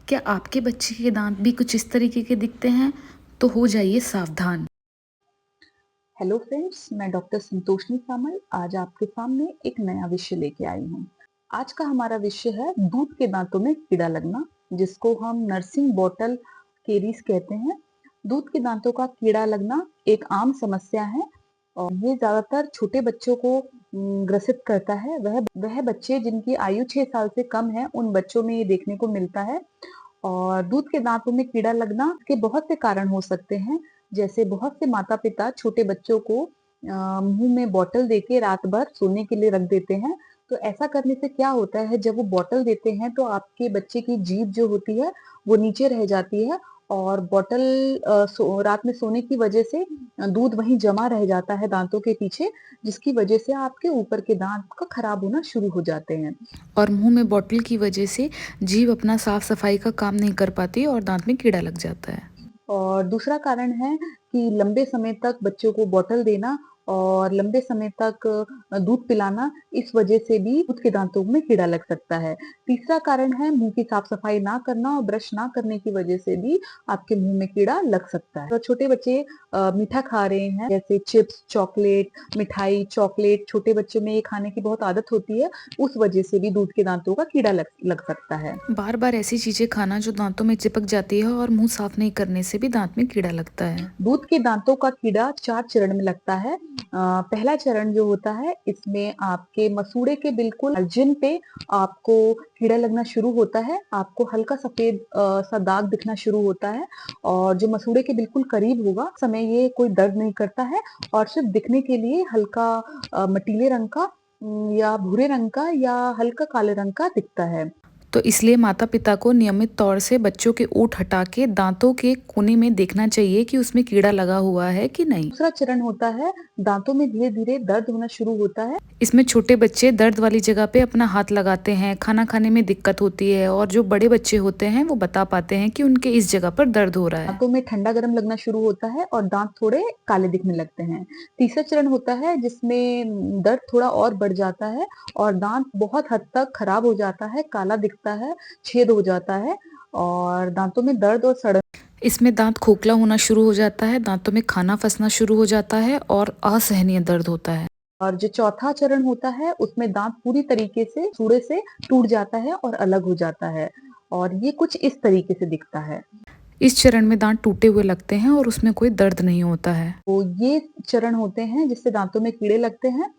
क्या आपके बच्चे के दांत भी कुछ इस तरीके के दिखते हैं? तो हो जाइए सावधान। हेलो फ्रेंड्स, मैं डॉक्टर संतोषनी सामल आज आपके सामने एक नया विषय लेके आई हूँ। आज का हमारा विषय है दूध के दांतों में कीड़ा लगना, जिसको हम नर्सिंग बॉटल केरीज कहते हैं। दूध के दांतों का कीड़ा लगना एक आम समस्या है और ये ज्यादातर छोटे बच्चों को ग्रसित करता है। वह बच्चे जिनकी आयु 6 साल से कम है, उन बच्चों में ये देखने को मिलता है। और दूध के दांतों में कीड़ा लगना के बहुत से कारण हो सकते हैं। जैसे बहुत से माता पिता छोटे बच्चों को मुंह में बॉटल देके रात भर सोने के लिए रख देते हैं। तो ऐसा करने से क्या होता है, जब वो बॉटल देते हैं तो आपके बच्चे की जीभ जो होती है वो नीचे रह जाती है और बॉटल रात में सोने की वजह से दूध वहीं जमा रह जाता है दांतों के पीछे, जिसकी वजह से आपके ऊपर के दांत का खराब होना शुरू हो जाते हैं। और मुंह में बॉटल की वजह से जीभ अपना साफ सफाई का काम नहीं कर पाती और दांत में कीड़ा लग जाता है। और दूसरा कारण है कि लंबे समय तक बच्चों को बॉटल देना और लंबे समय तक दूध पिलाना, इस वजह से भी दूध के दांतों में कीड़ा लग सकता है। तीसरा कारण है मुंह की साफ सफाई ना करना और ब्रश ना करने की वजह से भी आपके मुंह में कीड़ा लग सकता है। तो छोटे बच्चे मीठा खा रहे हैं, जैसे चिप्स, चॉकलेट, मिठाई, चॉकलेट, छोटे बच्चों में ये खाने की बहुत आदत होती है, उस वजह से भी दूध के दांतों का कीड़ा लग सकता है। बार बार ऐसी चीजें खाना जो दांतों में चिपक जाती है और मुंह साफ नहीं करने से भी दांत में कीड़ा लगता है। दूध के दांतों का कीड़ा 4 चरण में लगता है। पहला चरण जो होता है, इसमें आपके मसूड़े के बिल्कुल मार्जिन पे आपको कीड़ा लगना शुरू होता है। आपको हल्का सफेद सा दाग दिखना शुरू होता है और जो मसूड़े के बिल्कुल करीब होगा, समय ये कोई दर्द नहीं करता है और सिर्फ दिखने के लिए हल्का मटीले रंग का या भूरे रंग का या हल्का काले रंग का दिखता है। तो इसलिए माता पिता को नियमित तौर से बच्चों के ओंठ हटा के दांतों के कोने में देखना चाहिए कि उसमें कीड़ा लगा हुआ है कि नहीं। दूसरा चरण होता है, दांतों में धीरे धीरे दर्द होना शुरू होता है। इसमें छोटे बच्चे दर्द वाली जगह पे अपना हाथ लगाते हैं, खाना खाने में दिक्कत होती है और जो बड़े बच्चे होते हैं वो बता पाते हैं कि उनके इस जगह पर दर्द हो रहा है। दांतों में ठंडा गर्म लगना शुरू होता है और दांत थोड़े काले दिखने लगते हैं। तीसरा चरण होता है, जिसमें दर्द थोड़ा और बढ़ जाता है और दांत बहुत हद तक खराब हो जाता है, काला दिखता है, छेद हो जाता है और दांतों में दर्द और सड़न। इसमें दांत खोखला होना शुरू हो जाता है, दांतों में खाना फंसना शुरू हो जाता है और असहनीय दर्द होता है। और जो चौथा चरण होता है, उसमें दांत पूरी तरीके से सूड़े से टूट जाता है और अलग हो जाता है और ये कुछ इस तरीके से दिखता है। इस चरण में दांत टूटे हुए लगते हैं और उसमें कोई दर्द नहीं होता है। तो ये चरण होते हैं जिससे दांतों में कीड़े लगते हैं।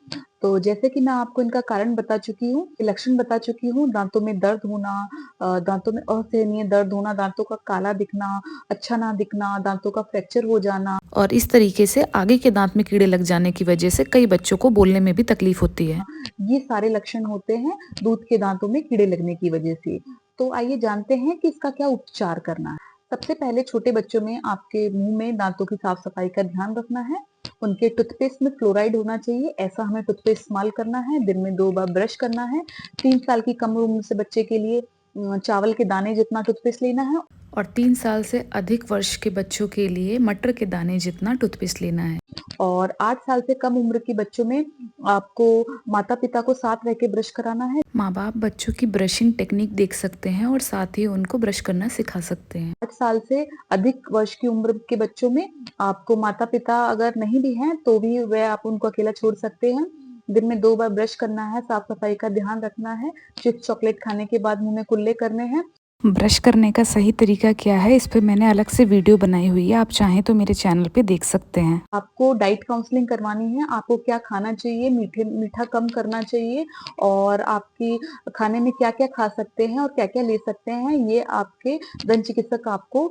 तो जैसे कि मैं आपको इनका कारण बता चुकी हूँ, लक्षण बता चुकी हूँ, दांतों में दर्द होना, दांतों में असहनीय दर्द होना, दांतों का काला दिखना, अच्छा ना दिखना, दांतों का फ्रैक्चर हो जाना। और इस तरीके से आगे के दांत में कीड़े लग जाने की वजह से कई बच्चों को बोलने में भी तकलीफ होती है। ये सारे लक्षण होते हैं दूध के दांतों में कीड़े लगने की वजह से। तो आइए जानते हैं कि इसका क्या उपचार करना है। सबसे पहले छोटे बच्चों में आपके मुंह में दांतों की साफ सफाई का ध्यान रखना है। उनके टूथपेस्ट में फ्लोराइड होना चाहिए, ऐसा हमें टूथपेस्ट इस्तेमाल करना है। दिन में 2 बार ब्रश करना है। 3 साल की कम उम्र से बच्चे के लिए चावल के दाने जितना टूथपेस्ट लेना है। और 3 साल से अधिक वर्ष के बच्चों के लिए मटर के दाने जितना टूथपेस्ट लेना है। और 8 साल से कम उम्र के बच्चों में आपको माता पिता को साथ रह के ब्रश कराना है। माँ बाप बच्चों की ब्रशिंग टेक्निक देख सकते हैं और साथ ही उनको ब्रश करना सिखा सकते हैं। 8 साल से अधिक वर्ष की उम्र के बच्चों में आपको माता पिता अगर नहीं भी हैं तो भी वह आप उनको अकेला छोड़ सकते हैं। दिन में 2 बार ब्रश करना है, साफ सफाई का ध्यान रखना है, चिप्स चॉकलेट खाने के बाद मुंह में कुल्ले करने हैं। ब्रश करने का सही तरीका क्या है, इस पे मैंने अलग से वीडियो बनाई हुई है, आप चाहें तो मेरे चैनल पे देख सकते हैं। आपको डाइट काउंसलिंग करवानी है, आपको क्या खाना चाहिए, मीठा कम करना चाहिए और आपकी खाने में क्या क्या खा सकते हैं और क्या क्या ले सकते हैं, ये आपके दंत चिकित्सक आपको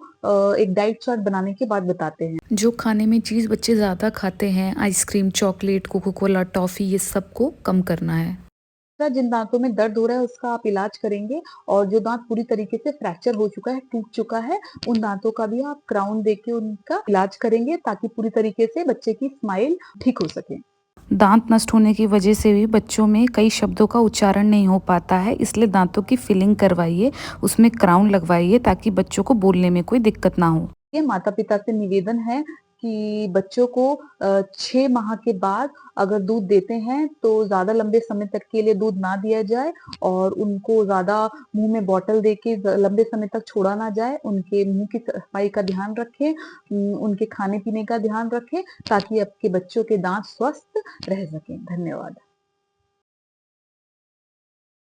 एक डाइट चार्ट बनाने के बाद बताते हैं। जो खाने में चीज़ बच्चे ज़्यादा खाते हैं, ice cream, chocolate, Coca Cola, toffee, ये सबको कम करना है। जिन दांतों में दर्द हो रहा है उसका आप इलाज करेंगे और जो दांत पूरी तरीके से फ्रैक्चर हो चुका है, टूट चुका है, उन दांतों का भी आप क्राउन देके उनका इलाज करेंगे ताकि पूरी तरीके से बच्चे की स्माइल ठीक हो सके। दांत नष्ट होने की वजह से भी बच्चों में कई शब्दों का उच्चारण नहीं हो पाता है, इसलिए दांतों की फिलिंग करवाइए, उसमें क्राउन लगवाइए ताकि बच्चों को बोलने में कोई दिक्कत ना हो। ये माता पिता से निवेदन है कि बच्चों को 6 माह के बाद अगर दूध देते हैं तो ज़्यादा लंबे समय तक के लिए दूध ना दिया जाए और उनको ज़्यादा मुँह में बॉटल देके लंबे समय तक छोड़ा ना जाए। उनके मुँह की सफाई का ध्यान रखें, उनके खाने-पीने का ध्यान रखें ताकि आपके बच्चों के दाँत स्वस्थ रह सकें। धन्यवाद।